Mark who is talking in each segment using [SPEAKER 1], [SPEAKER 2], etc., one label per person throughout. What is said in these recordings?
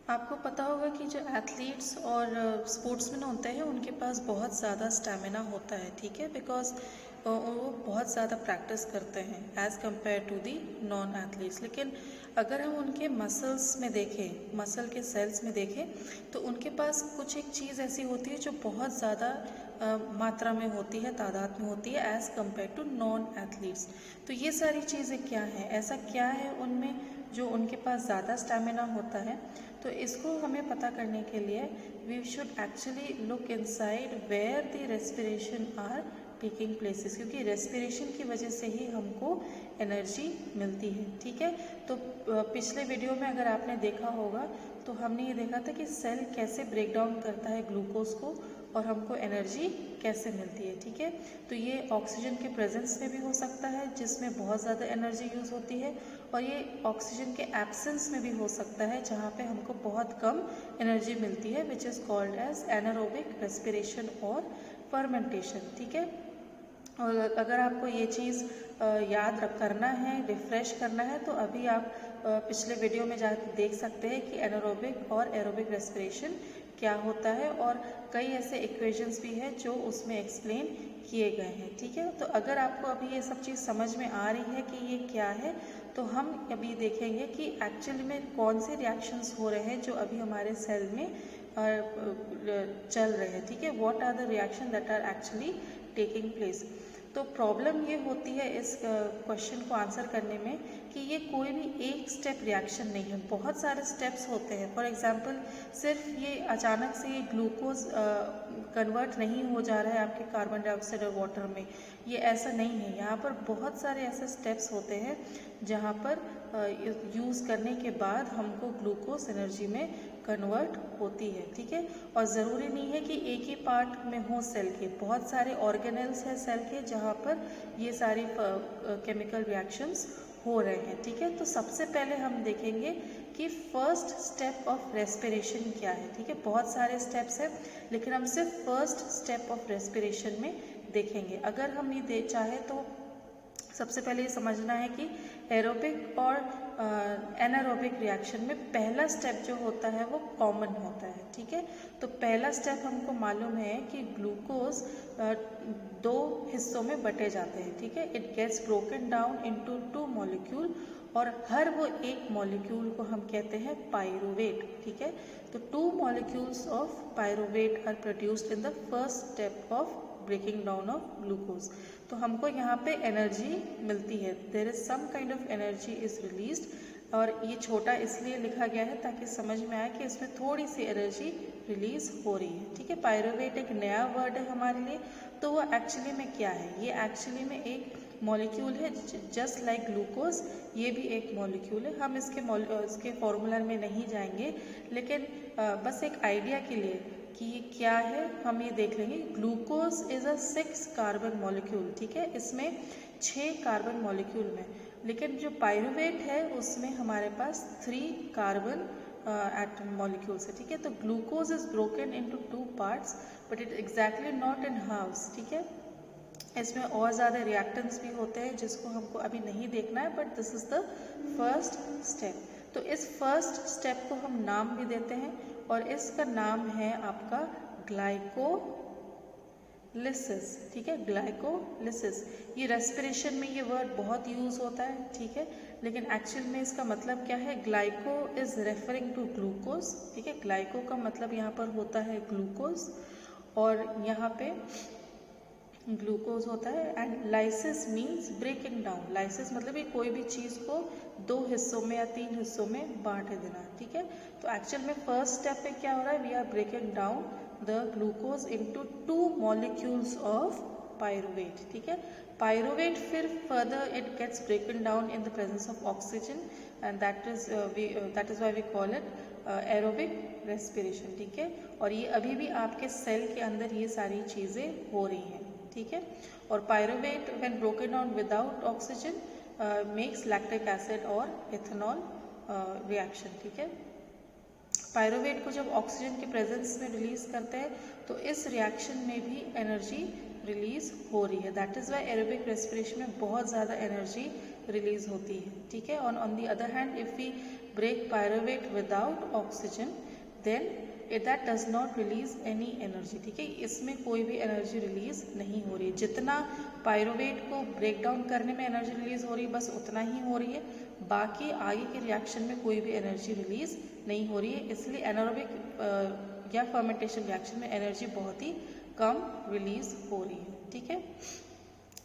[SPEAKER 1] आपको पता होगा कि जो एथलीट्स और स्पोर्ट्समैन होते हैं उनके पास बहुत ज़्यादा स्टैमिना होता है, ठीक है, बिकॉज वो बहुत ज़्यादा प्रैक्टिस करते हैं as compare to the non athletes. लेकिन अगर हम उनके मसल्स में देखें, मसल के सेल्स में देखें, तो उनके पास कुछ एक चीज़ ऐसी होती है जो बहुत ज़्यादा मात्रा में होती है, तादाद में होती है as compare to non athletes. तो ये सारी चीज़ें क्या हैं, ऐसा क्या है उनमें जो उनके पास ज़्यादा स्टैमिना होता है। तो इसको हमें पता करने के लिए we should actually look inside where the respiration are taking places, क्योंकि रेस्पिरेशन की वजह से ही हमको एनर्जी मिलती है, ठीक है। तो पिछले वीडियो में अगर आपने देखा होगा तो हमने ये देखा था कि सेल कैसे ब्रेक डाउन करता है ग्लूकोज को और हमको एनर्जी कैसे मिलती है, ठीक है। तो ये ऑक्सीजन के प्रेजेंस में भी हो सकता है जिसमें बहुत ज़्यादा एनर्जी यूज़ होती है, और ये ऑक्सीजन के एब्सेंस में भी हो सकता है जहाँ पे हमको बहुत कम एनर्जी मिलती है, which is called as anaerobic respiration और फर्मेंटेशन, ठीक है। और अगर आपको ये चीज़ याद करना है, रिफ्रेश करना है, तो अभी आप पिछले वीडियो में जाकर देख सकते हैं कि एनारोबिक और एरोबिक रेस्पिरेशन क्या होता है, और कई ऐसे इक्वेशंस भी हैं जो उसमें एक्सप्लेन किए गए हैं, ठीक है। तो अगर आपको अभी ये सब चीज़ समझ में आ रही है कि ये क्या है, तो हम अभी देखेंगे कि एक्चुअली में कौन से रिएक्शंस हो रहे हैं जो अभी हमारे सेल में चल रहे हैं, ठीक है। What are the reaction that are actually taking place. तो प्रॉब्लम ये होती है इस क्वेश्चन को आंसर करने में कि ये कोई भी एक स्टेप रिएक्शन नहीं है, बहुत सारे स्टेप्स होते हैं। फॉर एग्जांपल सिर्फ ये अचानक से ये ग्लूकोज कन्वर्ट नहीं हो जा रहा है आपके कार्बन डाइऑक्साइड और वाटर में, ये ऐसा नहीं है। यहाँ पर बहुत सारे ऐसे स्टेप्स होते हैं जहाँ पर यूज़ करने के बाद हमको ग्लूकोज एनर्जी में कन्वर्ट होती है, ठीक है। और ज़रूरी नहीं है कि एक ही पार्ट में हो सेल के, बहुत सारे ऑर्गेनेल्स हैं सेल के जहाँ पर ये सारी केमिकल रिएक्शंस हो रहे हैं, ठीक है। तो सबसे पहले हम देखेंगे कि फर्स्ट स्टेप ऑफ रेस्पिरेशन क्या है, ठीक है। बहुत सारे स्टेप्स हैं लेकिन हम सिर्फ फर्स्ट स्टेप ऑफ रेस्पिरेशन में देखेंगे। अगर हम ये चाहे तो सबसे पहले ये समझना है कि एरोबिक और एनारोबिक रिएक्शन में पहला स्टेप जो होता है वो कॉमन होता है, ठीक है। तो पहला स्टेप हमको मालूम है कि ग्लूकोज दो हिस्सों में बटे जाते हैं, ठीक है। It gets broken down into 2 molecule, और हर वो एक मॉलिक्यूल को हम कहते हैं पायरुवेट, ठीक है। तो 2 molecules of pyruvate are produced in the first step of breaking down of glucose. तो हमको यहाँ पे एनर्जी मिलती है, there is some kind of energy is released, और ये छोटा इसलिए लिखा गया है ताकि समझ में आए कि इसमें थोड़ी सी एनर्जी रिलीज हो रही है, ठीक है। पायरुवेट एक नया वर्ड है हमारे लिए, तो वो एक्चुअली में क्या है, ये एक्चुअली में एक मॉलिक्यूल है जस्ट लाइक ग्लूकोज, ये भी एक मॉलिक्यूल है। हम इसके फॉर्मूला में नहीं जाएंगे, लेकिन बस एक आइडिया के लिए कि ये क्या है हम ये देख लेंगे। Glucose is a 6 carbon molecule, ठीक है, इसमें 6 कार्बन मॉलिक्यूल में, लेकिन जो पायरुवेट है उसमें हमारे पास 3 कार्बन एटम मॉलिक्यूल्स है, ठीक है। तो glucose is broken into 2 parts but it exactly not in halves, ठीक है। इसमें और ज़्यादा रिएक्टेंट्स भी होते हैं जिसको हमको अभी नहीं देखना है, but this is the first step. तो इस फर्स्ट स्टेप को हम नाम भी देते हैं, और इसका नाम है आपका ग्लाइकोलिसिस, ठीक है, ग्लाइकोलिसिस। ये रेस्पिरेशन में ये वर्ड बहुत यूज़ होता है, ठीक है, लेकिन एक्चुअल में इसका मतलब क्या है। Glyco is referring to glucose, ठीक है, ग्लाइको का मतलब यहाँ पर होता है ग्लूकोज, और यहाँ पे ग्लूकोज होता है। And lysis means breaking down, lysis मतलब ये कोई भी चीज़ को 2 हिस्सों में या 3 हिस्सों में बांट देना, ठीक है। तो एक्चुअल में फर्स्ट स्टेप पे क्या हो रहा है, we are breaking down the glucose into 2 molecules of pyruvate, ठीक है। पायरुवेट फिर further it gets broken down in the presence of oxygen, and that is why we call it aerobic respiration, ठीक है। और ये अभी भी आपके सेल के अंदर ये सारी चीज़ें हो रही हैं, ठीक है। और pyruvate when broken down without oxygen makes lactic acid और इथेनॉल रिएक्शन, ठीक है। पायरुवेट को जब ऑक्सीजन के प्रेजेंस में रिलीज करते हैं तो इस रिएक्शन में भी एनर्जी रिलीज हो रही है, that is why aerobic respiration में बहुत ज़्यादा एनर्जी रिलीज होती है, ठीक है। On the other hand if we break pyruvate without oxygen then that does not release any energy, ठीक है। इसमें कोई भी एनर्जी रिलीज नहीं हो रही है। जितना पायरोवेट को ब्रेक डाउन करने में एनर्जी रिलीज हो रही है बस उतना ही हो रही है, बाकी आगे के रिएक्शन में कोई भी एनर्जी रिलीज नहीं हो रही है। इसलिए एनारोबिक या फर्मेंटेशन रिएक्शन में एनर्जी बहुत ही कम रिलीज हो रही है, ठीक है।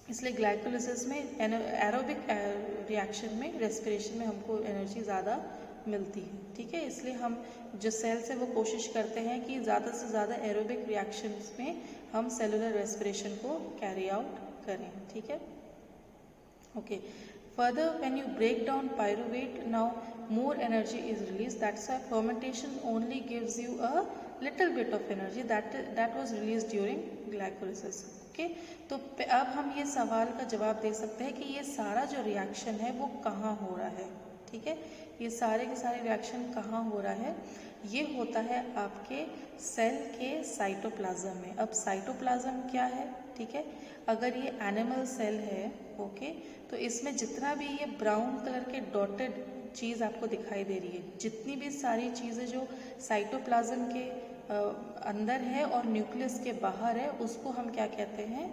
[SPEAKER 1] इसलिए ग्लाइकोलिसिस में एरोबिक रिएक्शन में रेस्पिरेशन में हमको एनर्जी ज़्यादा मिलती है, ठीक है। इसलिए हम जो सेल्स है वो कोशिश करते हैं कि ज़्यादा से ज़्यादा एरोबिक रिएक्शंस में हम सेलुलर रेस्पिरेशन को कैरी आउट करें, ठीक है। Okay, further when you break down pyruvate now more energy is released. That's why fermentation only gives you a little bit of energy that was released during glycolysis. Okay, तो अब हम ये सवाल का जवाब दे सकते हैं कि ये सारा जो रिएक्शन है वो कहाँ हो रहा है, ठीक है। ये सारे के सारे रिएक्शन कहाँ हो रहा है, ये होता है आपके सेल के साइटोप्लाज्म में। अब साइटोप्लाज्म क्या है, ठीक है। अगर ये एनिमल सेल है, ओके, तो इसमें जितना भी ये ब्राउन कलर के डॉटेड चीज़ आपको दिखाई दे रही है, जितनी भी सारी चीज़ें जो साइटोप्लाज्म के अंदर है और न्यूक्लियस के बाहर है उसको हम क्या कहते हैं,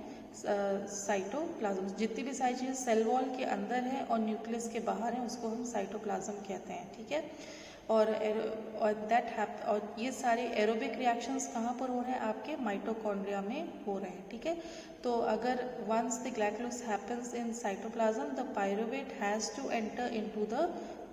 [SPEAKER 1] साइटोप्लाज्म। जितनी भी सारी चीज़ें सेल वॉल के अंदर है और न्यूक्लियस के बाहर है उसको हम साइटोप्लाज्म कहते हैं, ठीक है। और ये सारे एरोबिक रिएक्शंस कहाँ पर हो रहे हैं, आपके माइटोकॉन्ड्रिया में हो रहे हैं, ठीक है। तो अगर once the glycolysis happens in cytoplasm the pyruvate has to enter into the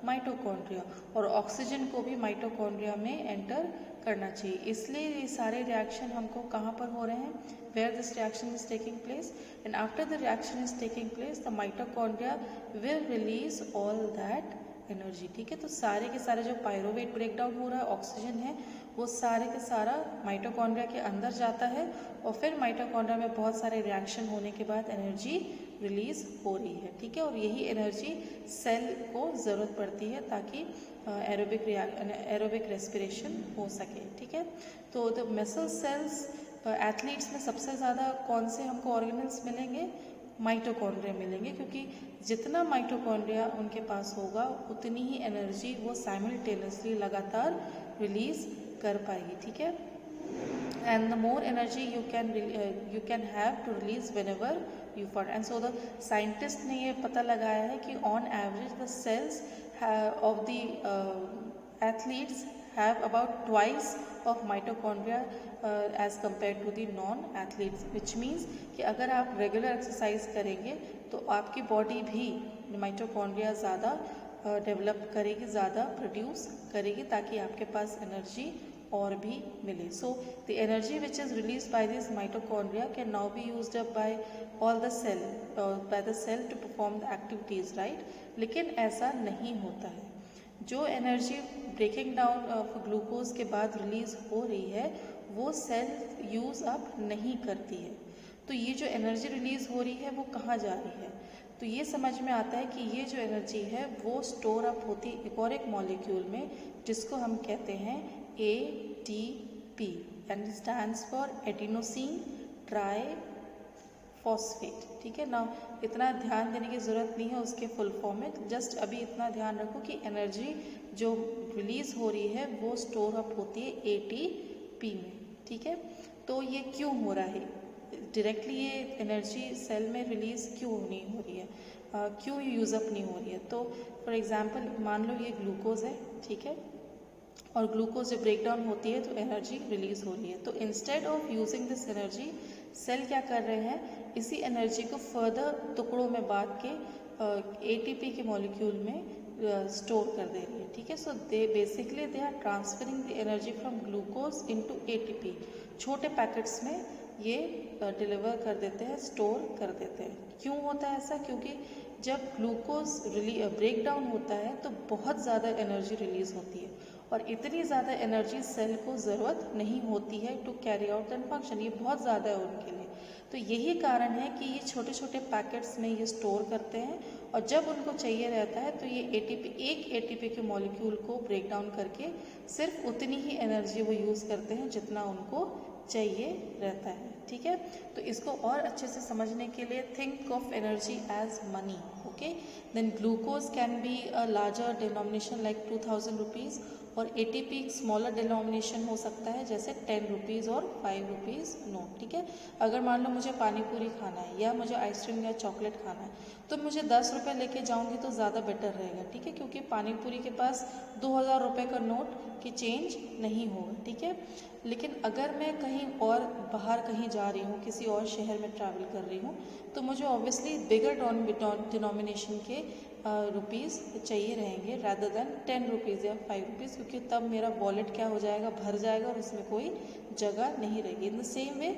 [SPEAKER 1] mitochondria, और ऑक्सीजन को भी माइटोकॉन्ड्रिया में एंटर करना चाहिए। इसलिए ये सारे रिएक्शन हमको कहाँ पर हो रहे हैं, where this reaction is taking place, and after the reaction is taking place the mitochondria will release all that energy, ठीक है। तो सारे के सारे जो पायरुवेट ब्रेक डाउन हो रहा है, ऑक्सीजन है, वो सारे के सारा माइटोकॉन्ड्रिया के अंदर जाता है और फिर माइटोकॉन्ड्रिया में बहुत सारे रिएक्शन होने के बाद एनर्जी रिलीज हो रही है, ठीक है। और यही एनर्जी सेल को ज़रूरत पड़ती है ताकि एरोबिक रेस्पिरेशन हो सके, ठीक है। तो द मसल सेल्स एथलीट्स में सबसे ज़्यादा कौन से हमको ऑर्गेनल्स मिलेंगे, माइटोकॉन्ड्रिया मिलेंगे, क्योंकि जितना माइटोकॉन्ड्रिया उनके पास होगा उतनी ही एनर्जी वो साइमल्टेनियसली लगातार रिलीज कर पाएगी, ठीक है। And the more energy you can have to release whenever you for, and so the scientist ने ये पता लगाया है कि on average the cells of the athletes have about twice of mitochondria as compared to the non-athletes, which means कि अगर आप regular exercise करेंगे तो आपकी बॉडी भी माइटोकॉन्ड्रिया ज़्यादा डेवलप करेगी, ज़्यादा प्रोड्यूस करेगी, ताकि आपके पास एनर्जी और भी मिले। So the energy which is release by this mitochondria can now be used up by all the cell to perform the activities, right. लेकिन ऐसा नहीं होता है। जो energy breaking down of glucose के बाद रिलीज हो रही है वो सेल यूज़ अप नहीं करती है। तो ये जो एनर्जी रिलीज हो रही है वो कहाँ जा रही है, तो ये समझ में आता है कि ये जो एनर्जी है वो स्टोर अप होती है एक और एक मॉलिक्यूल में जिसको हम कहते हैं ATP, and stands for adenosine try phosphate, ठीक है ना। इतना ध्यान देने की ज़रूरत नहीं है उसके फुल फॉर्म में, जस्ट अभी इतना ध्यान रखो कि एनर्जी जो रिलीज हो रही है वो स्टोर अप होती है ATP में, ठीक है। तो ये क्यों हो रहा है, डायरेक्टली ये एनर्जी सेल में रिलीज क्यों नहीं हो रही है, क्यों यूज़ अप नहीं हो रही है। तो फॉर एग्जांपल मान लो ये ग्लूकोज है, ठीक है, और ग्लूकोज जब ब्रेक डाउन होती है तो एनर्जी रिलीज हो रही है। तो instead of using this energy cell क्या कर रहे हैं, इसी एनर्जी को फर्दर टुकड़ों में बांट के ATP के मॉलिक्यूल में स्टोर कर दे रही है, ठीक है। So they basically they are transferring the energy from glucose into ATP। छोटे पैकेट्स में ये डिलीवर कर देते हैं, स्टोर कर देते हैं। क्यों होता है ऐसा, क्योंकि जब ग्लूकोज ब्रेक डाउन होता है तो बहुत ज़्यादा एनर्जी रिलीज होती है और इतनी ज़्यादा एनर्जी सेल को ज़रूरत नहीं होती है to carry out that function, ये बहुत ज़्यादा है उनके लिए। तो यही कारण है कि ये छोटे छोटे पैकेट्स में ये स्टोर करते हैं और जब उनको चाहिए रहता है तो ये एक ATP के मॉलिक्यूल को ब्रेक डाउन करके सिर्फ उतनी ही एनर्जी वो यूज़ करते हैं जितना उनको चाहिए रहता है, ठीक है। तो इसको और अच्छे से समझने के लिए think of energy as money, Okay, then glucose can be a larger denomination like 2000 rupees, और ATP स्मॉलर डिनोमिनेशन हो सकता है जैसे 10 रुपीज़ और 5 रुपीज़ नोट। ठीक है, अगर मान लो मुझे पानी पूरी खाना है या मुझे आइसक्रीम या चॉकलेट खाना है तो मुझे 10 रुपये लेके जाऊंगी तो ज़्यादा बेटर रहेगा। ठीक है, क्योंकि पानी पूरी के पास 2000 रुपये का नोट की चेंज नहीं होगा। ठीक है, लेकिन अगर मैं कहीं और बाहर कहीं जा रही हूँ, किसी और शहर में ट्रैवल कर रही हूँ, तो मुझे ऑब्वियसली बिगर डिनोमिनेशन के रुपीज़ चाहिए रहेंगे रादर देन 10 रुपीज़ या 5 रुपीज़, क्योंकि तब मेरा वॉलेट क्या हो जाएगा, भर जाएगा और उसमें कोई जगह नहीं रहेगी। In the same way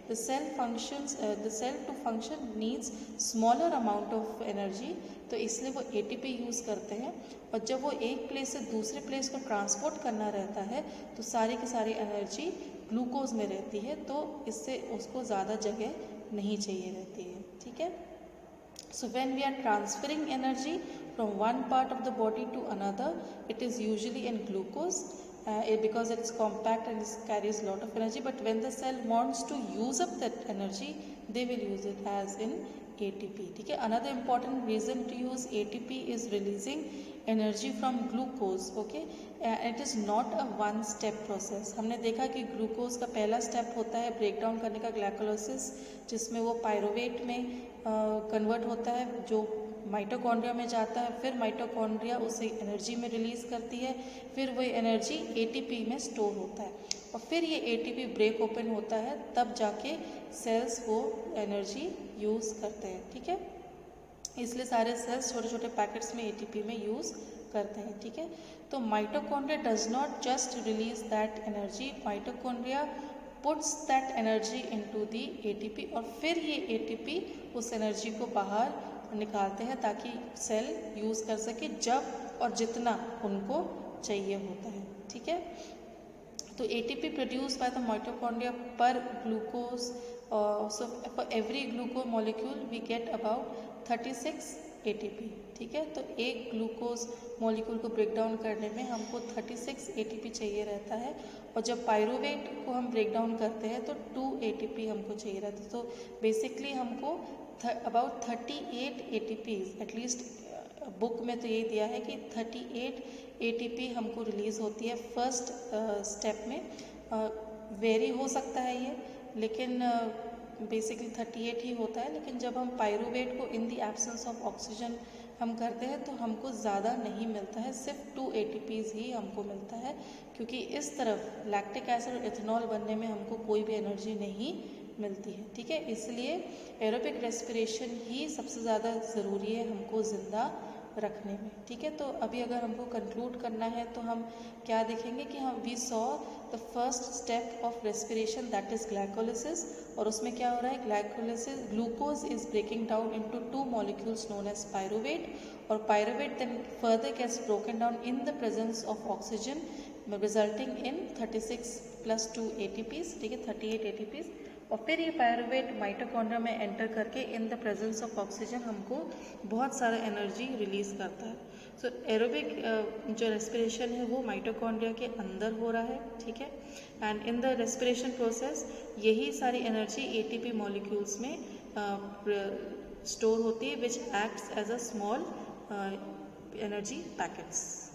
[SPEAKER 1] the cell to function needs smaller amount of energy, तो इसलिए वो ATP यूज़ करते हैं। और जब वो एक प्लेस से दूसरे प्लेस को ट्रांसपोर्ट करना रहता है तो सारी की सारी एनर्जी ग्लूकोज में रहती है, तो इससे उसको ज़्यादा जगह नहीं चाहिए रहती है। ठीक है, so when we are transferring energy from one part of the body to another, it is usually in glucose because it's compact and it carries a lot of energy, but when the cell wants to use up that energy they will use it as in ATP. ठीक है, another important reason to use ATP is releasing energy from glucose. Okay, it is not a one step process. हमने देखा कि glucose का पहला step होता है break down करने का, ग्लाइकोलाइसिस, जिसमें वो पायरोवेट में कन्वर्ट होता है जो माइटोकॉन्ड्रिया में जाता है, फिर माइटोकॉन्ड्रिया उसे एनर्जी में रिलीज़ करती है, फिर वही एनर्जी ATP में स्टोर होता है और फिर ये ATP ब्रेक ओपन होता है, तब जाके सेल्स वो एनर्जी यूज़ करते हैं। ठीक है, इसलिए सारे सेल्स छोटे छोटे पैकेट्स में ATP में यूज़ करते हैं। ठीक है, तो mitochondria does not just release that energy, mitochondria puts that energy into the ATP और फिर ये ATP उस एनर्जी को बाहर निकालते हैं ताकि सेल यूज़ कर सके जब और जितना उनको चाहिए होता है। ठीक है, तो ATP produce by the mitochondria पर glucose, so for every glucose molecule we get about 36 ATP। ठीक है, तो एक ग्लूकोज मॉलिक्यूल को ब्रेक डाउन करने में हमको 36 ATP चाहिए रहता है, और जब पायरोवेट को हम ब्रेक डाउन करते हैं तो 2 ATP हमको चाहिए रहता है। तो बेसिकली हमको अबाउट 38 ATPs, एटलीस्ट बुक में तो यही दिया है कि 38 ATP हमको रिलीज़ होती है फर्स्ट स्टेप में। वेरी हो सकता है ये, लेकिन बेसिकली 38 ही होता है, लेकिन जब हम पायरोवेट को in the absence of oxygen हम करते हैं तो हमको ज़्यादा नहीं मिलता है, सिर्फ 2 ATPs ही हमको मिलता है, क्योंकि इस तरफ लैक्टिक एसिड और इथेनॉल बनने में हमको कोई भी एनर्जी नहीं मिलती है। ठीक है, इसलिए एरोबिक रेस्पिरेशन ही सबसे ज़्यादा ज़रूरी है हमको ज़िंदा रखने में। ठीक है, तो अभी अगर हमको कंक्लूड करना है तो हम क्या देखेंगे कि हम we saw the first step of respiration that is glycolysis, और उसमें क्या हो रहा है, glycolysis glucose is breaking down into 2 molecules known as pyruvate, और pyruvate then further gets broken down in the presence of oxygen resulting in 36 + 2 ATPs। ठीक है, 38 ATPs, और फिर ये पायरोवेट माइटोकॉन्ड्रिया में एंटर करके इन द प्रेजेंस ऑफ ऑक्सीजन हमको बहुत सारा एनर्जी रिलीज़ करता है। सो एरोबिक जो रेस्पिरेशन है वो माइटोकॉन्ड्रिया के अंदर हो रहा है। ठीक है, and in the respiration process यही सारी एनर्जी ATP मॉलिक्यूल्स में स्टोर होती है, which acts as a small energy packets.